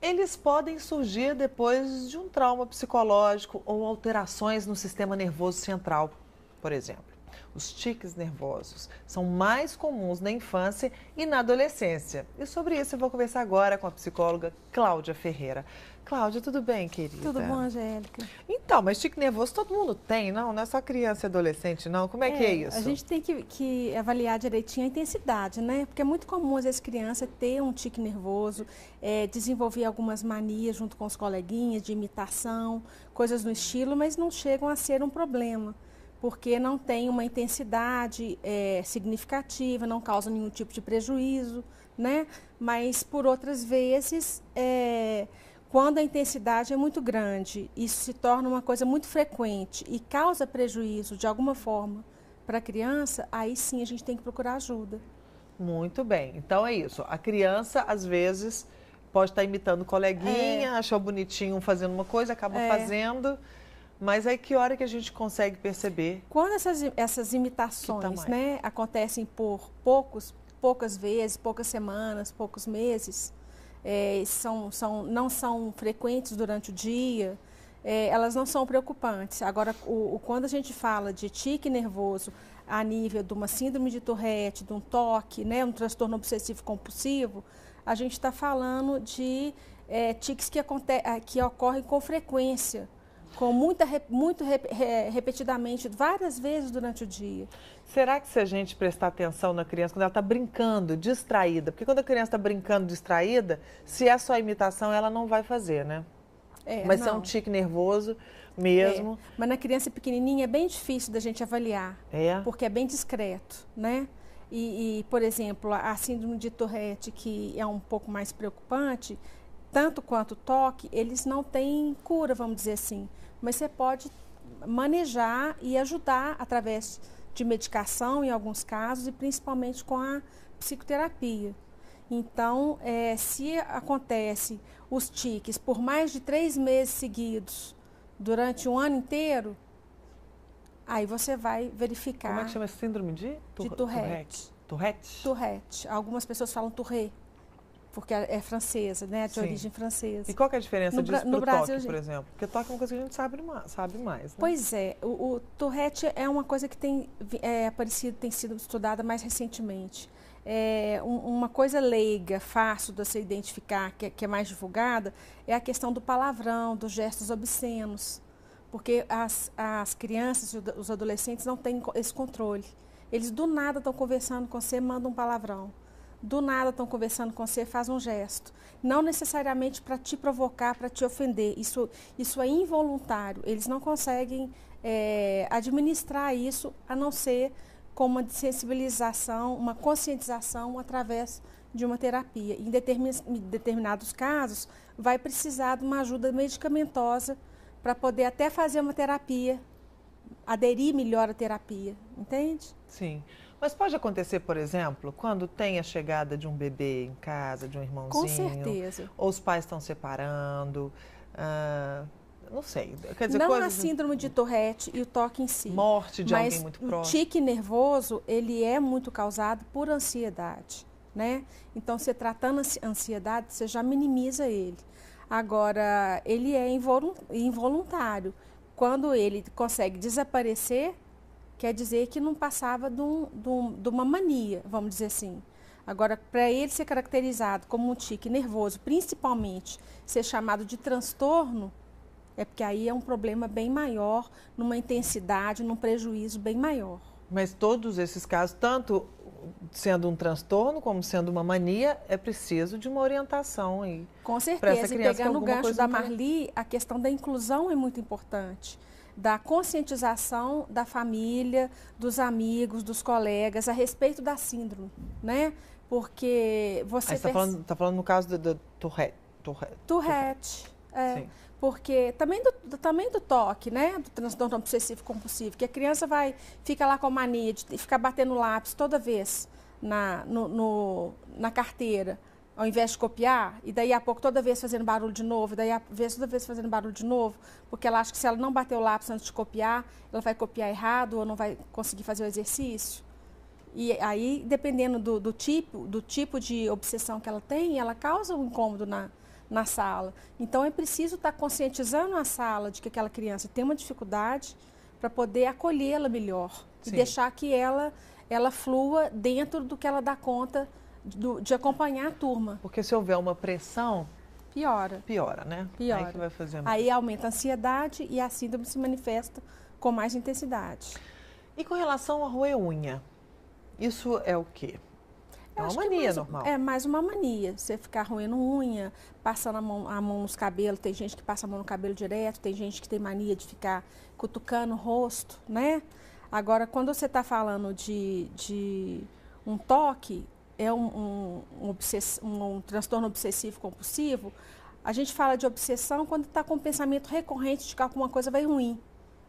Eles podem surgir depois de um trauma psicológico ou alterações no sistema nervoso central, por exemplo. Os tiques nervosos são mais comuns na infância e na adolescência. E sobre isso eu vou conversar agora com a psicóloga Cláudia Ferreira. Cláudia, tudo bem, querida? Tudo bom, Angélica? Então, mas tique nervoso todo mundo tem, não é só criança e adolescente, não? Como é que é isso? A gente tem que avaliar direitinho a intensidade, né? Porque é muito comum, às vezes, criança ter um tique nervoso, desenvolver algumas manias junto com os coleguinhas, de imitação, coisas no estilo, mas não chegam a ser um problema, porque não tem uma intensidade significativa, não causa nenhum tipo de prejuízo, né? Mas, por outras vezes, quando a intensidade é muito grande, isso se torna uma coisa muito frequente e causa prejuízo de alguma forma para a criança, aí sim a gente tem que procurar ajuda. Muito bem. Então é isso. A criança, às vezes, pode estar imitando o coleguinha, achou bonitinho fazendo uma coisa, acaba fazendo. Mas aí que hora que a gente consegue perceber? Quando essas imitações, né, acontecem por poucas vezes, poucas semanas, poucos meses, não são frequentes durante o dia, elas não são preocupantes. Agora, quando a gente fala de tique nervoso a nível de uma síndrome de Tourette, de um TOC, né, um transtorno obsessivo compulsivo, a gente está falando de tiques que ocorrem com frequência, muito repetidamente, várias vezes durante o dia. Será que se a gente prestar atenção na criança, quando ela está brincando, distraída, porque quando a criança está brincando distraída, se é só imitação, ela não vai fazer, né? Mas se é um tique nervoso mesmo. Mas na criança pequenininha é bem difícil da gente avaliar, porque é bem discreto, né? Por exemplo, a síndrome de Tourette, que é um pouco mais preocupante, tanto quanto o TOC, eles não têm cura, vamos dizer assim. Mas você pode manejar e ajudar através de medicação, em alguns casos, e principalmente com a psicoterapia. Então, se acontece os tiques por mais de 3 meses seguidos, durante um ano inteiro, aí você vai verificar... Como é que chama essa síndrome de Tourette? Tourette? Tourette. Algumas pessoas falam Tourette, porque é francesa, né? De origem francesa. E qual que é a diferença disso para o Brasil, TOC, por exemplo? Porque TOC é uma coisa que a gente sabe mais, né? Pois é, o Tourette é uma coisa que tem sido estudada mais recentemente. Uma coisa leiga, fácil de você identificar, que é mais divulgada, é a questão do palavrão, dos gestos obscenos. Porque as crianças e os adolescentes não têm esse controle. Eles do nada estão conversando com você, mandam um palavrão. Do nada estão conversando com você, faz um gesto. Não necessariamente para te provocar, para te ofender. Isso é involuntário. Eles não conseguem administrar isso, a não ser com uma sensibilização, uma conscientização através de uma terapia. Em determinados casos, vai precisar de uma ajuda medicamentosa para poder até fazer uma terapia, aderir melhor à terapia, entende? Sim. Mas pode acontecer, por exemplo, quando tem a chegada de um bebê em casa, de um irmãozinho. Com certeza. Ou os pais estão separando, não sei. Quer dizer, não a síndrome de Tourette e o TOC em si. Morte de alguém muito próximo. Mas o tique nervoso, ele é muito causado por ansiedade, né? Então, você tratando a ansiedade, você já minimiza ele. Agora, ele é involuntário. Quando ele consegue desaparecer, quer dizer que não passava de uma mania, vamos dizer assim. Agora, para ele ser caracterizado como um tique nervoso, principalmente ser chamado de transtorno, é porque aí é um problema bem maior, numa intensidade, num prejuízo bem maior. Mas todos esses casos, tanto sendo um transtorno como sendo uma mania, é preciso de uma orientação aí. Com certeza, e pegando o gancho da Marli, a questão da inclusão é muito importante. Da conscientização da família, dos amigos, dos colegas a respeito da síndrome, né? Porque você... Aí você está falando no caso do Tourette. Tourette, porque também do TOC, né? Do transtorno obsessivo compulsivo, que a criança fica lá com a mania de ficar batendo lápis toda vez na carteira, ao invés de copiar, e daí a pouco toda vez fazendo barulho de novo, e daí toda vez fazendo barulho de novo, porque ela acha que se ela não bater o lápis antes de copiar, ela vai copiar errado ou não vai conseguir fazer o exercício. E aí, dependendo do tipo de obsessão que ela tem, ela causa um incômodo na sala. Então, é preciso estar conscientizando a sala de que aquela criança tem uma dificuldade para poder acolhê-la melhor. Sim. E deixar que ela flua dentro do que ela dá conta de acompanhar a turma. Porque se houver uma pressão... Piora. Piora, né? Piora. Aí que vai fazer Aí aumenta a ansiedade e a síndrome se manifesta com mais intensidade. E com relação a roer unha, isso é o quê? É uma mania normal. É mais uma mania. Você ficar roendo unha, passando a mão nos cabelos. Tem gente que passa a mão no cabelo direto, tem gente que tem mania de ficar cutucando o rosto, né? Agora, quando você está falando de um toque, é um transtorno obsessivo compulsivo, a gente fala de obsessão quando está com um pensamento recorrente de que alguma coisa vai ruim,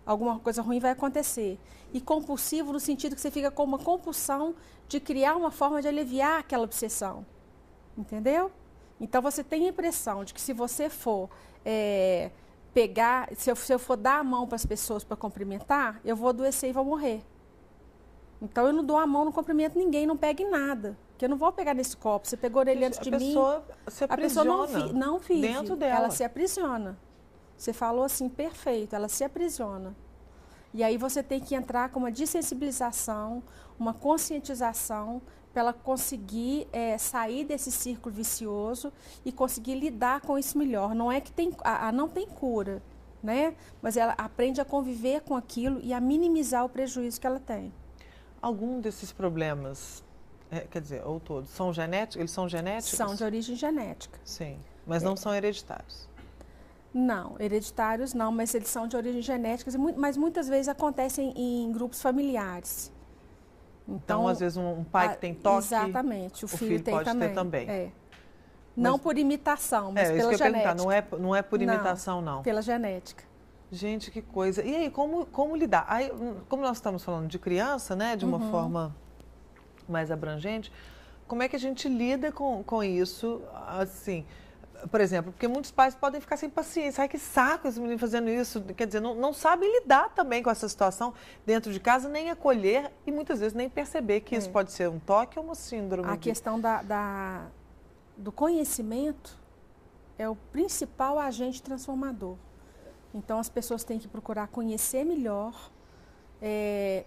alguma coisa ruim vai acontecer. E compulsivo no sentido que você fica com uma compulsão de criar uma forma de aliviar aquela obsessão, entendeu? Então, você tem a impressão de que se você for se eu for dar a mão para as pessoas para cumprimentar, eu vou adoecer e vou morrer. Então, eu não dou a mão, não cumprimento ninguém, não pego em nada. Porque eu não vou pegar nesse copo. Você pegou ele antes de mim. A pessoa não vive. Dentro dela. Ela se aprisiona. Você falou assim, perfeito. Ela se aprisiona. E aí você tem que entrar com uma dessensibilização, uma conscientização, para ela conseguir sair desse círculo vicioso e conseguir lidar com isso melhor. Não é que não tem cura, né? Mas ela aprende a conviver com aquilo e a minimizar o prejuízo que ela tem. Algum desses problemas, quer dizer, ou todos, são genéticos? Eles são genéticos? São de origem genética. Sim, mas não são hereditários? Não, hereditários não, mas eles são de origem genética, mas muitas vezes acontecem em grupos familiares. Então, às vezes, um pai que tem toque, exatamente, o filho tem pode ter também. Não por imitação, mas pela genética. Não é por imitação, não. Pela genética. Gente, que coisa. E aí, como lidar? Aí, como nós estamos falando de criança, né, de uma forma mais abrangente, como é que a gente lida com isso, assim, por exemplo, porque muitos pais podem ficar sem paciência. Ai, que saco esse menino fazendo isso. Quer dizer, não sabem lidar também com essa situação dentro de casa, nem acolher e muitas vezes nem perceber que isso pode ser um toque ou uma síndrome. A questão do conhecimento é o principal agente transformador. Então, as pessoas têm que procurar conhecer melhor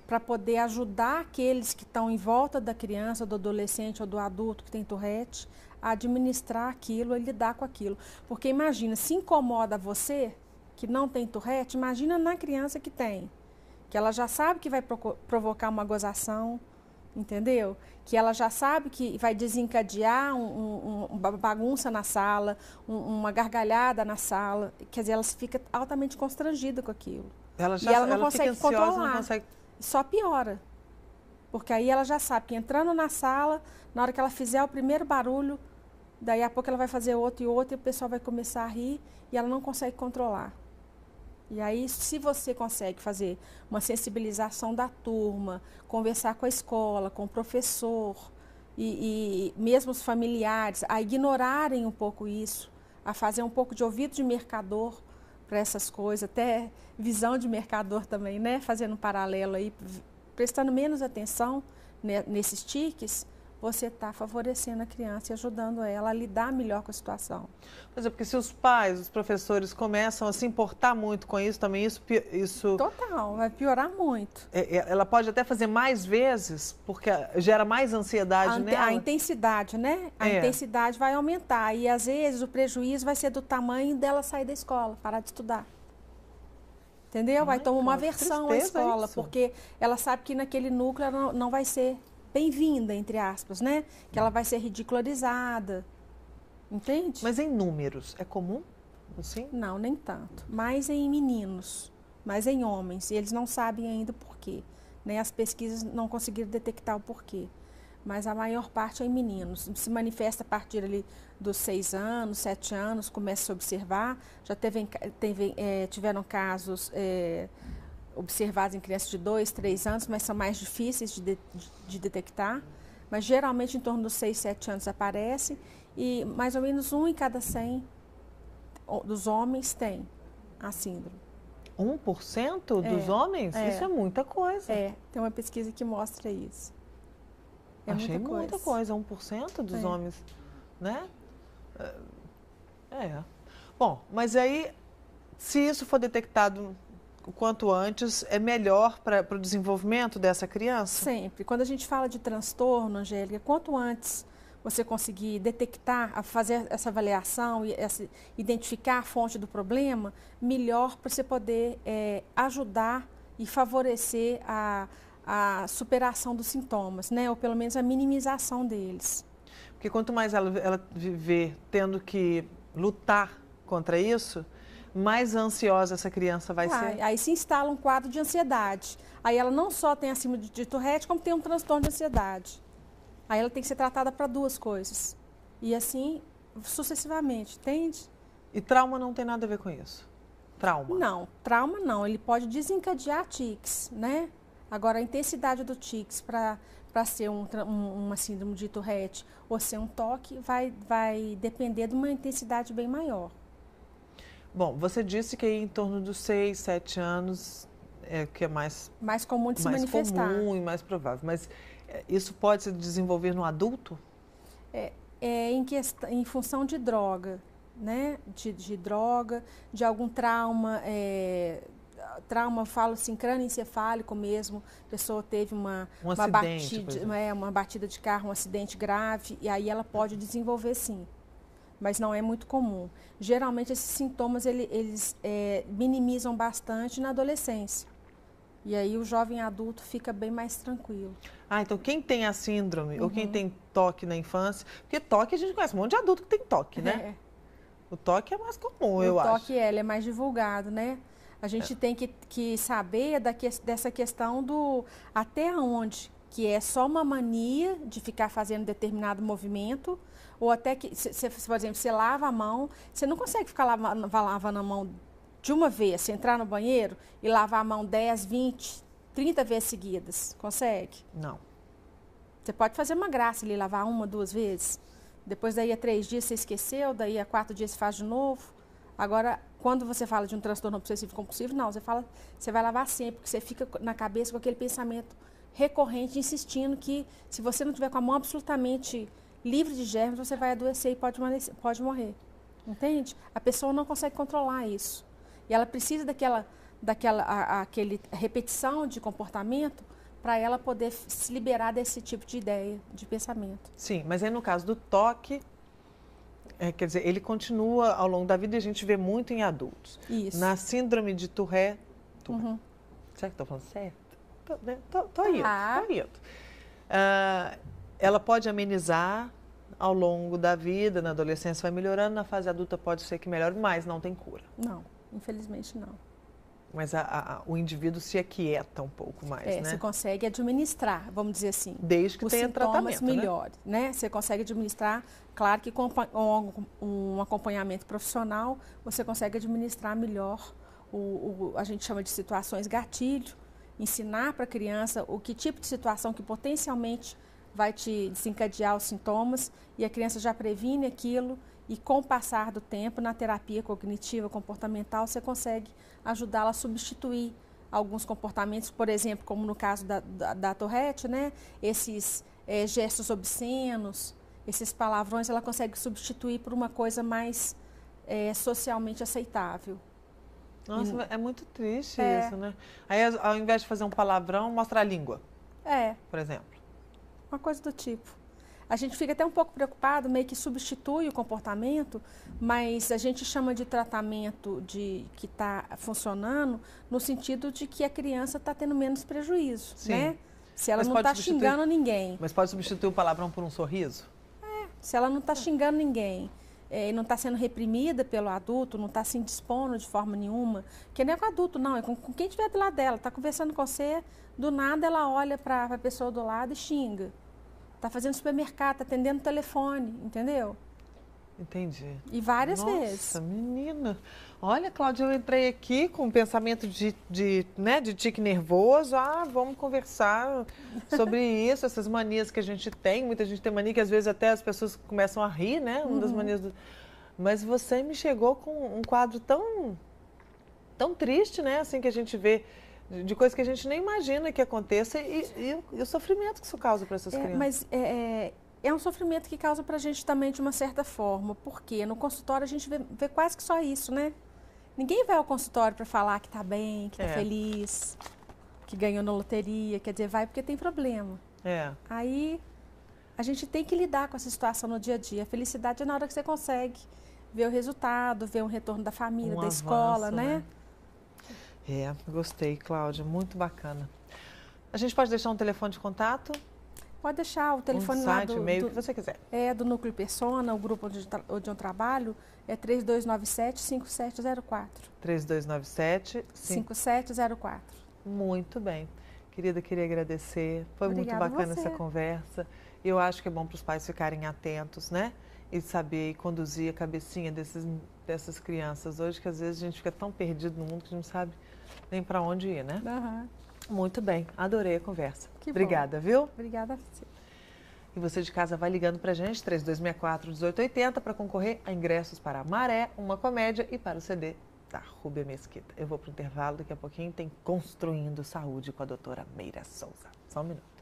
para poder ajudar aqueles que estão em volta da criança, do adolescente ou do adulto que tem Tourette a administrar aquilo, a lidar com aquilo. Porque imagina, se incomoda você que não tem Tourette, imagina na criança que tem. Que ela já sabe que vai provocar uma gozação, entendeu? Que ela já sabe que vai desencadear uma bagunça na sala, uma gargalhada na sala. Quer dizer, ela fica altamente constrangida com aquilo. Ela não consegue controlar. Não consegue... Só piora. Porque aí ela já sabe que entrando na sala, na hora que ela fizer o primeiro barulho, daí a pouco ela vai fazer outro e o pessoal vai começar a rir e ela não consegue controlar. E aí, se você consegue fazer uma sensibilização da turma, conversar com a escola, com o professor e mesmo os familiares, a ignorarem um pouco isso, a fazer um pouco de ouvido de mercador para essas coisas, até visão de mercador também, né? Fazendo um paralelo aí, prestando menos atenção nesses tiques, você está favorecendo a criança e ajudando ela a lidar melhor com a situação. Mas é porque se os pais, os professores começam a se importar muito com isso, também isso... Total, vai piorar muito. Ela pode até fazer mais vezes, porque gera mais ansiedade nela? A intensidade, né? A intensidade vai aumentar e às vezes o prejuízo vai ser do tamanho dela sair da escola, parar de estudar. Entendeu? Vai tomar uma aversão à escola, porque ela sabe que naquele núcleo ela não vai ser bem-vinda, entre aspas, né? Que ela vai ser ridicularizada, entende? Mas em números, é comum, assim? Não, nem tanto. Mais em meninos, mais em homens. E eles não sabem ainda o porquê, né? As pesquisas não conseguiram detectar o porquê. Mas a maior parte é em meninos. Se manifesta a partir ali dos 6 anos, 7 anos, começa a se observar. Já tiveram casos... observados em crianças de 2, 3 anos, mas são mais difíceis de detectar. Mas geralmente em torno dos 6, 7 anos aparece e mais ou menos 1 em cada 100 dos homens tem a síndrome. 1% dos homens? Isso é muita coisa. Tem uma pesquisa que mostra isso. Achei muita coisa, 1% dos homens, né? É. Bom, mas aí, se isso for detectado o quanto antes, é melhor para o desenvolvimento dessa criança? Sempre. Quando a gente fala de transtorno, Angélica, quanto antes você conseguir detectar, fazer essa avaliação e identificar a fonte do problema, melhor para você poder ajudar e favorecer a superação dos sintomas, né? Ou pelo menos a minimização deles. Porque quanto mais ela viver tendo que lutar contra isso, mais ansiosa essa criança vai ser. Aí se instala um quadro de ansiedade. Aí ela não só tem a síndrome de Tourette, como tem um transtorno de ansiedade. Aí ela tem que ser tratada para duas coisas. E assim, sucessivamente, entende? E trauma não tem nada a ver com isso? Trauma? Não, trauma não. Ele pode desencadear tics, né? Agora, a intensidade do tics para ser uma síndrome de Tourette ou ser um toque vai depender de uma intensidade bem maior. Bom, você disse que em torno dos 6, 7 anos é que é mais comum de se manifestar. Mais comum e mais provável. Mas isso pode se desenvolver no adulto? Em função de droga, né? De droga, de algum trauma, falo assim, crânioencefálico mesmo. A pessoa teve uma batida de carro, um acidente grave, e aí ela pode desenvolver sim. Mas não é muito comum. Geralmente, esses sintomas, eles minimizam bastante na adolescência. E aí, o jovem adulto fica bem mais tranquilo. Então quem tem a síndrome ou quem tem toque na infância... Porque toque, a gente conhece um monte de adulto que tem toque, né? O toque é mais comum, eu acho. O toque, ele é mais divulgado, né? A gente tem que saber dessa questão do até onde que é só uma mania de ficar fazendo determinado movimento, ou até que, por exemplo, você lava a mão, você não consegue ficar lavando a mão de uma vez, você entrar no banheiro e lavar a mão 10, 20, 30 vezes seguidas. Consegue? Não. Você pode fazer uma graça ali, lavar 1, 2 vezes. Depois daí a 3 dias você esqueceu, daí a 4 dias você faz de novo. Agora, quando você fala de um transtorno obsessivo compulsivo, não, você vai lavar sempre, porque você fica na cabeça com aquele pensamento recorrente, insistindo que se você não tiver com a mão absolutamente livre de germes, você vai adoecer e pode morrer. Entende? A pessoa não consegue controlar isso. E ela precisa aquele repetição de comportamento para ela poder se liberar desse tipo de ideia, de pensamento. Sim, mas aí no caso do toque, quer dizer, ele continua ao longo da vida e a gente vê muito em adultos. Isso. Na síndrome de Tourette, será que estou falando certo? Tô indo. Ela pode amenizar ao longo da vida, na adolescência vai melhorando, na fase adulta pode ser que melhore, mas não tem cura. Não, infelizmente não. Mas o indivíduo se aquieta um pouco mais, né? Você consegue administrar, vamos dizer assim. Desde que tenha tratamento, melhores, né? Você consegue administrar, claro que com um acompanhamento profissional, você consegue administrar melhor a gente chama de situações gatilho, ensinar para a criança que tipo de situação que potencialmente vai te desencadear os sintomas e a criança já previne aquilo e com o passar do tempo, na terapia cognitiva comportamental, você consegue ajudá-la a substituir alguns comportamentos, por exemplo, como no caso da Tourette, né? Esses gestos obscenos, esses palavrões, ela consegue substituir por uma coisa mais socialmente aceitável. Nossa, é muito triste isso, né? Aí, ao invés de fazer um palavrão, mostra a língua. Por exemplo. Uma coisa do tipo. A gente fica até um pouco preocupado, meio que substitui o comportamento, mas a gente chama de tratamento que está funcionando no sentido de que a criança está tendo menos prejuízo, né? Se ela não está xingando ninguém. Mas pode substituir o palavrão por um sorriso? Se ela não está xingando ninguém, e não está sendo reprimida pelo adulto, não está se indispondo de forma nenhuma, que nem é com o adulto, não, é com quem estiver do lado dela, está conversando com você, do nada ela olha para a pessoa do lado e xinga. Está fazendo supermercado, está atendendo o telefone, entendeu? Entendi. E várias vezes. Nossa, menina. Olha, Cláudia, eu entrei aqui com um pensamento de tique nervoso. Vamos conversar sobre isso, essas manias que a gente tem. Muita gente tem mania que às vezes até as pessoas começam a rir, né? Uma das manias Mas você me chegou com um quadro tão triste, né? Assim que a gente vê de coisas que a gente nem imagina que aconteça e o sofrimento que isso causa para essas crianças. Mas é um sofrimento que causa pra gente também de uma certa forma, porque no consultório a gente vê quase que só isso, né? Ninguém vai ao consultório para falar que tá bem, que tá feliz, que ganhou na loteria, quer dizer, vai porque tem problema. Aí a gente tem que lidar com essa situação no dia a dia. A felicidade é na hora que você consegue ver o resultado, ver um retorno da família, da escola, né? Gostei, Cláudia, muito bacana. A gente pode deixar um telefone de contato? Pode deixar o telefone lá do e-mail, o que você quiser. Do Núcleo Persona, o grupo onde eu trabalho, é 3297-5704. 3297-5704. Muito bem. Querida, queria agradecer. Foi Obrigada muito bacana essa conversa. Eu acho que é bom para os pais ficarem atentos, né? E saber conduzir a cabecinha dessas crianças hoje, que às vezes a gente fica tão perdido no mundo que a gente não sabe nem para onde ir, né? Muito bem, adorei a conversa. Obrigada, viu? Obrigada a você. E você de casa vai ligando pra gente, 3264-1880, para concorrer a ingressos para Maré, uma comédia, e para o CD da Rúbia Mesquita. Eu vou pro intervalo, daqui a pouquinho tem Construindo Saúde com a doutora Meira Souza. Só um minuto.